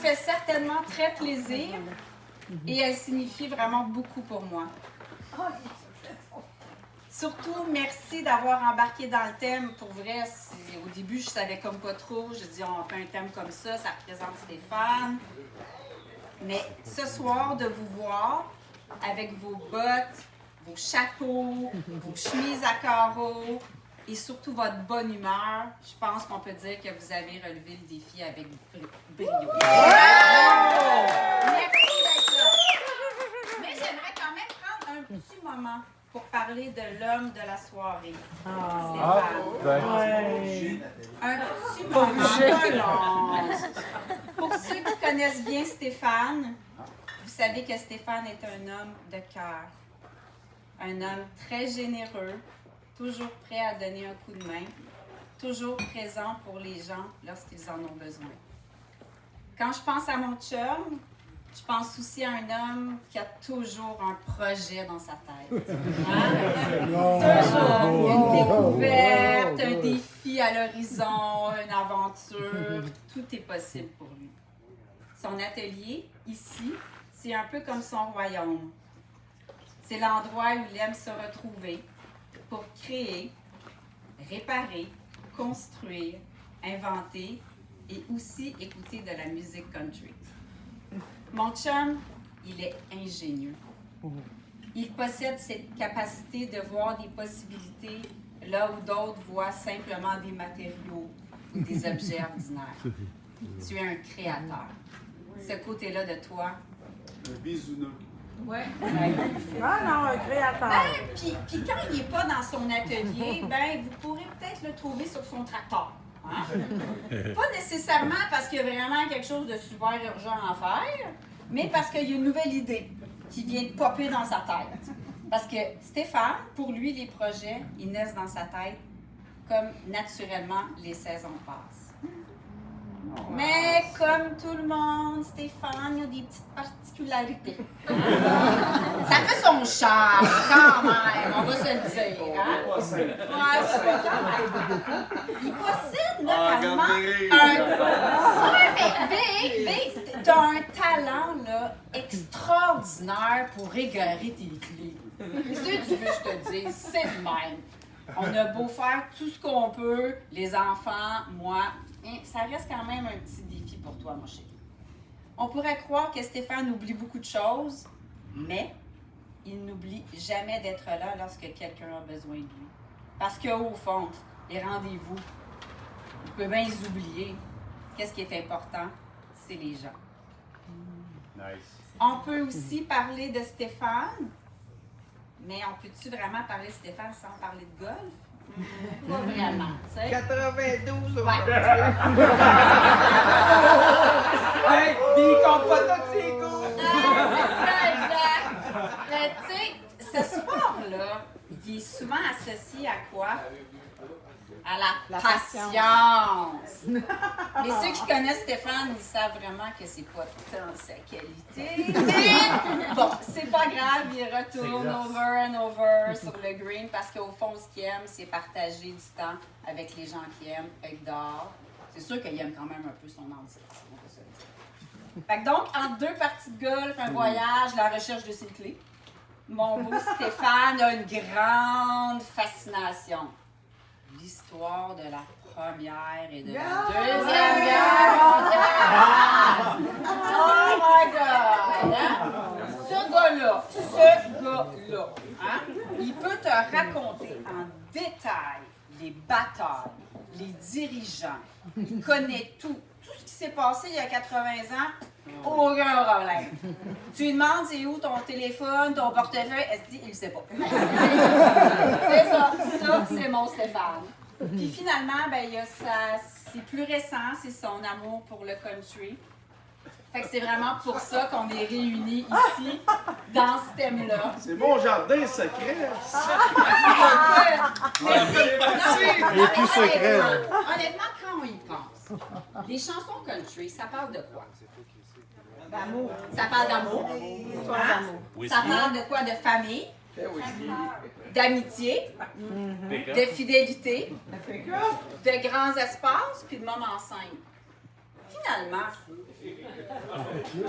fait certainement très plaisir et elle signifie vraiment beaucoup pour moi. Surtout, merci d'avoir embarqué dans le thème. Pour vrai, au début, je savais comme pas trop. Je dis, on fait un thème comme ça représente Stéphane. Mais ce soir, de vous voir avec vos bottes, vos chapeaux, vos chemises à carreaux et surtout votre bonne humeur, je pense qu'on peut dire que vous avez relevé le défi avec brio. Merci d'être là. Mais j'aimerais quand même prendre un petit moment pour parler de l'homme de la soirée. Stéphane. Un petit moment pas long. Pour ceux qui connaissent bien Stéphane, vous savez que Stéphane est un homme de cœur. Un homme très généreux, toujours prêt à donner un coup de main, toujours présent pour les gens lorsqu'ils en ont besoin. Quand je pense à mon chum, je pense aussi à un homme qui a toujours un projet dans sa tête. Hein? Toujours une découverte, un défi à l'horizon, une aventure. Tout est possible pour lui. Son atelier, ici, c'est un peu comme son royaume. C'est l'endroit où il aime se retrouver pour créer, réparer, construire, inventer et aussi écouter de la musique country. Mon chum, il est ingénieux. Il possède cette capacité de voir des possibilités là où d'autres voient simplement des matériaux ou des objets ordinaires. Tu es un créateur. Ce côté-là de toi. Un bisouneux. Ouais. Un créateur. Puis quand il n'est pas dans son atelier, vous pourrez peut-être le trouver sur son tracteur. Hein? Pas nécessairement parce qu'il y a vraiment quelque chose de super urgent à faire, mais parce qu'il y a une nouvelle idée qui vient de popper dans sa tête. Parce que Stéphane, pour lui, les projets, ils naissent dans sa tête comme naturellement les saisons passent. Mais comme tout le monde, Stéphane, il a des petites particularités. Ça fait son charme, quand même, on va se le dire. Hein? Ouais, c'est quand même. Il possède notamment t'as un talent là, extraordinaire pour égarer tes clés. Qu'est-ce que tu veux que je te dise? C'est le même. On a beau faire tout ce qu'on peut, les enfants, moi, ça reste quand même un petit défi pour toi, mon chéri. On pourrait croire que Stéphane oublie beaucoup de choses, mais il n'oublie jamais d'être là lorsque quelqu'un a besoin de lui. Parce qu'au fond, les rendez-vous, on peut bien les oublier. Qu'est-ce qui est important? C'est les gens. Nice. On peut aussi parler de Stéphane, mais on peut-tu vraiment parler de Stéphane sans parler de golf? Pas vraiment, tu sais. 92 Ouais. Hey, puis il compte pas tous ses goûts. C'est ça, exact. Mais tu sais, ce sport-là, il est souvent associé à quoi? À la patience. Mais ceux qui connaissent Stéphane, ils savent vraiment que c'est pas tant sa qualité. Mais bon, c'est pas grave, il retourne over and over sur le green parce qu'au fond, ce qu'il aime, c'est partager du temps avec les gens qu'il aime, être dehors. C'est sûr qu'il aime quand même un peu son ambition, on peut se le dire. Fait que donc, entre deux parties de golf, un voyage, la recherche de ses clés, mon beau Stéphane a une grande fascination. L'histoire de la Première et de la Deuxième Guerre mondiale! Oh my God! Hein? Ce gars-là, hein? Il peut te raconter en détail les batailles, les dirigeants. Il connaît tout. Tout ce qui s'est passé il y a 80 ans, aucun problème. Tu lui demandes c'est où ton téléphone, ton portefeuille, elle se dit il ne sait pas. C'est ça, c'est mon Stéphane. Puis finalement, il y a c'est plus récent, c'est son amour pour le country. Fait que c'est vraiment pour ça qu'on est réunis ici, dans ce thème-là. C'est mon jardin secret. Il est plus secret. Honnêtement, quand on y pense, les chansons country, ça parle de quoi? D'amour. Ça parle d'amour. Hein? Ça parle de quoi? De famille. D'amitié, de fidélité, de grands espaces, puis de moments simples. finalement,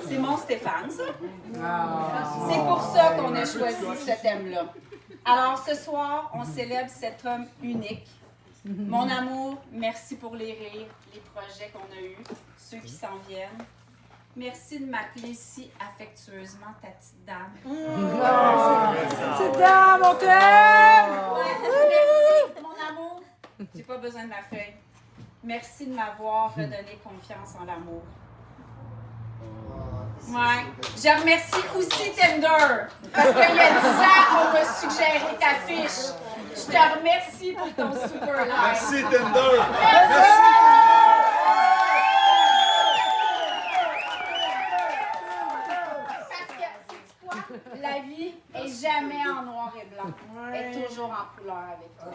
c'est mon Stéphane, ça. C'est pour ça qu'on a choisi ce thème-là. Alors, ce soir, on célèbre cet homme unique. Mon amour, merci pour les rires, les projets qu'on a eus, ceux qui s'en viennent. Merci de m'appeler si affectueusement ta petite dame. Petite dame, on t'aime! Merci, mon amour. J'ai pas besoin de ma feuille. Merci de m'avoir redonné confiance en l'amour. Ouais. Je remercie aussi Tinder. Parce qu'il y a 10 ans, on m'a suggéré ta fiche. Je te remercie pour ton super live. Merci, Tinder. Parce que, sais-tu quoi? La vie est jamais en noir et blanc. Elle est toujours en couleur avec toi.